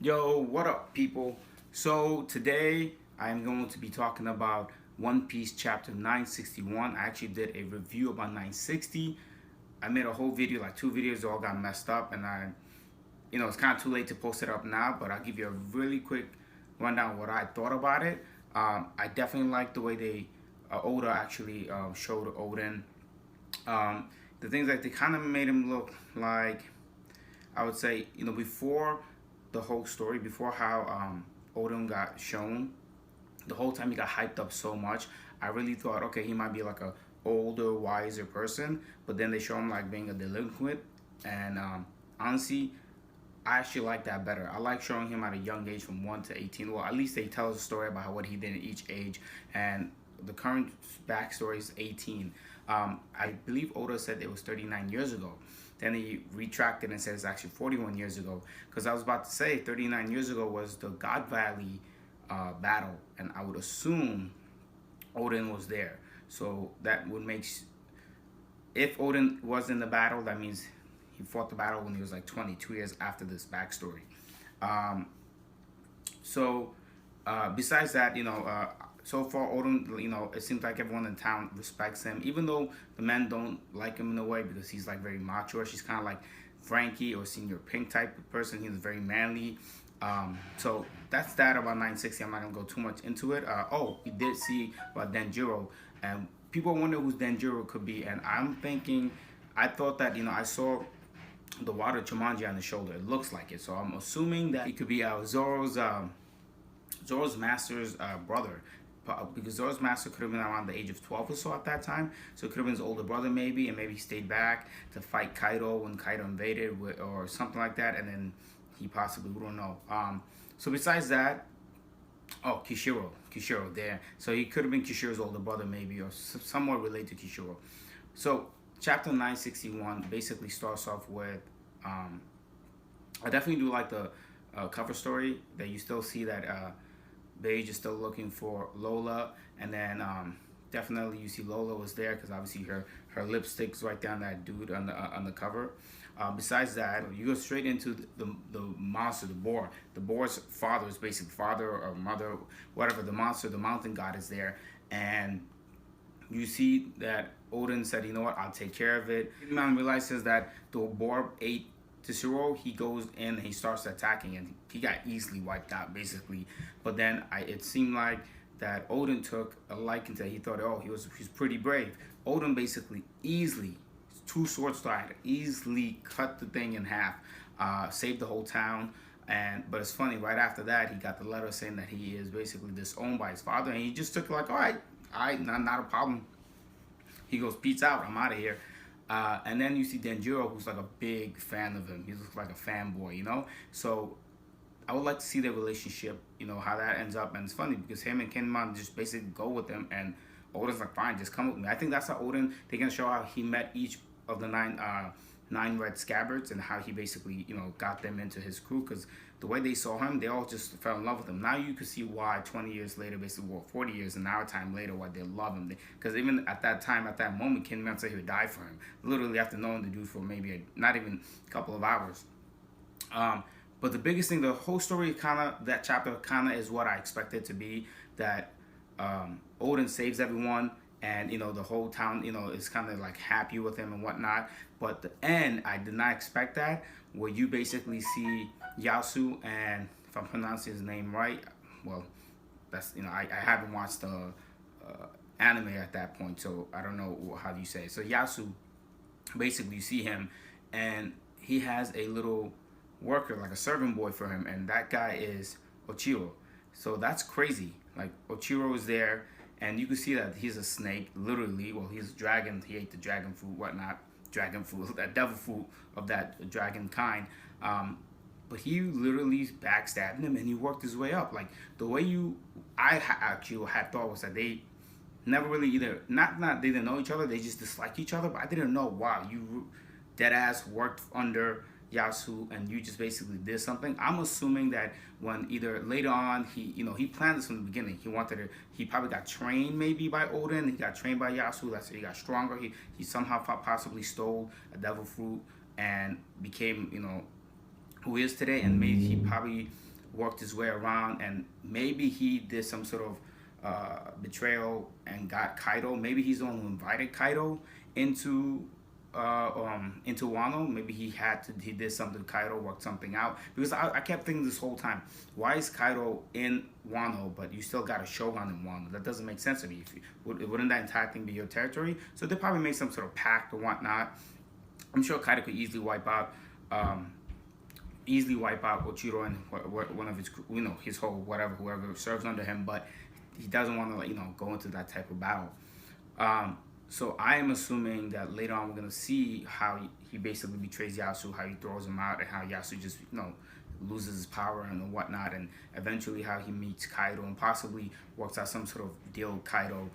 Yo, what up, people? So, today I'm going to be talking about One Piece chapter 961. I actually did a review about 960. I made a whole video, like two videos, all got messed up, and it's kind of too late to post it up now, but I'll give you a really quick rundown of what I thought about it. I definitely like the way Oda actually showed Oden. The things that they kind of made him look like, I would say, before the whole story, before how Odin got shown, the whole time he got hyped up so much, I really thought, okay, he might be like a older, wiser person, but then they show him like being a delinquent, and honestly, I actually like that better. I like showing him at a young age from 1 to 18. Well, at least they tell us a story about what he did at each age, and the current backstory is 18. I believe Oda said it was 39 years ago. Then he retracted and said it's actually 41 years ago. Because I was about to say 39 years ago was the God Valley battle, and I would assume Odin was there. So that would make, if Odin was in the battle, that means he fought the battle when he was like 22 years after this backstory. Um, besides that, so far Odin, it seems like everyone in town respects him, even though the men don't like him in a way because he's like very macho. She's kind of like Frankie or Senior Pink type of person. He's very manly. So that's that about 960. I'm not gonna go too much into it. We did see about Denjiro, and people wonder who Denjiro could be, and I thought that I saw the water Jumanji on the shoulder. It looks like it, so I'm assuming that it could be Zoro's master's brother. Because Zoro's master could have been around the age of 12 or so at that time. So it could have been his older brother maybe, and maybe he stayed back to fight Kaido when Kaido invaded or something like that, and then he possibly, we don't know. So besides that, Kishiro there. So he could have been Kishiro's older brother maybe, or somewhat related to Kishiro. So chapter 961 basically starts off with, I definitely do like the cover story that you still see that Beige is still looking for Lola, and then definitely you see Lola was there because obviously her lipstick's right down that dude on the cover. Besides that, you go straight into the monster, the boar. The boar's father is basically father or mother, whatever. The monster, the mountain god is there, and you see that Odin said, you know what, I'll take care of it. Man realizes that the boar ate Tesoro. He goes in and he starts attacking, and he got easily wiped out basically. But then it seemed like that Odin took a liking to it. He thought, oh, he's pretty brave. Odin basically easily, two sword strider, easily cut the thing in half, saved the whole town. But it's funny, right after that he got the letter saying that he is basically disowned by his father, and he just took it like, all right, not a problem. He goes, peace out, I'm out of here. And then you see Denjiro, who's like a big fan of him. He looks like a fanboy, So I would like to see their relationship, how that ends up. And it's funny because him and Kinemon just basically go with him, and Odin's like, fine, just come with me. I think that's how Odin, they're going to show how he met each of the nine red scabbards, and how he basically, got them into his crew. Because the way they saw him, they all just fell in love with him. Now you can see why 20 years later, basically, 40 years in our time later, why they love him. Because even at that time, at that moment, Kinemon said he would die for him. Literally after knowing the dude for maybe not even a couple of hours. But the biggest thing, the whole story that chapter is what I expected it to be, that Odin saves everyone, and the whole town is kind of like happy with him and whatnot. But the end, I did not expect that, where you basically see Yasu, and if I'm pronouncing his name right, well, that's I haven't watched the anime at that point, so I don't know how you say it. So Yasu, basically you see him, and he has a little worker, like a servant boy for him, and that guy is Ochiro. So that's crazy. Like, Ochiro is there, and you can see that he's a snake, literally. Well, he's a dragon. He ate the dragon fruit, whatnot. Dragon fruit, that devil fruit of that dragon kind. But he literally backstabbed him, and he worked his way up. Like, the way actually had thought was that they never really either, not they didn't know each other, they just disliked each other. But I didn't know, wow, you dead ass worked under Yasu, and you just basically did something. I'm assuming that when either later on he planned this from the beginning. He probably got trained maybe by Odin. He got trained by Yasu. That's he got stronger. He somehow possibly stole a devil fruit and became who he is today. And maybe he probably worked his way around, and maybe he did some sort of betrayal and got Kaido. Maybe he's the one who invited Kaido into Wano. Maybe he did something to Kaido, worked something out. Because I kept thinking this whole time, why is Kaido in Wano, but you still got a Shogun in Wano? That doesn't make sense to me. Wouldn't that entire thing be your territory? So they probably made some sort of pact or whatnot. I'm sure Kaido could easily wipe out Ochiro and one of his, his whole whoever serves under him, but he doesn't want to go into that type of battle. So I am assuming that later on we're gonna see how he basically betrays Yasu, how he throws him out, and how Yasu just loses his power and whatnot, and eventually how he meets Kaido and possibly works out some sort of deal with Kaido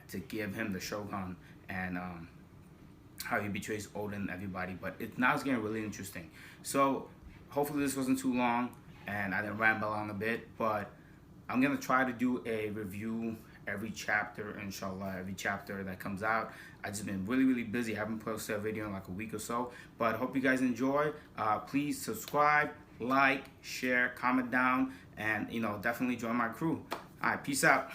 to give him the Shogun, and how he betrays Oden and everybody. But now it's getting really interesting. So hopefully this wasn't too long and I didn't ramble on a bit, but I'm gonna try to do a review every chapter, inshallah, every chapter that comes out. I've just been really busy. I haven't posted a video in like a week or so, but hope you guys enjoy. Please subscribe, like, share, comment down, and definitely join my crew. All right, peace out.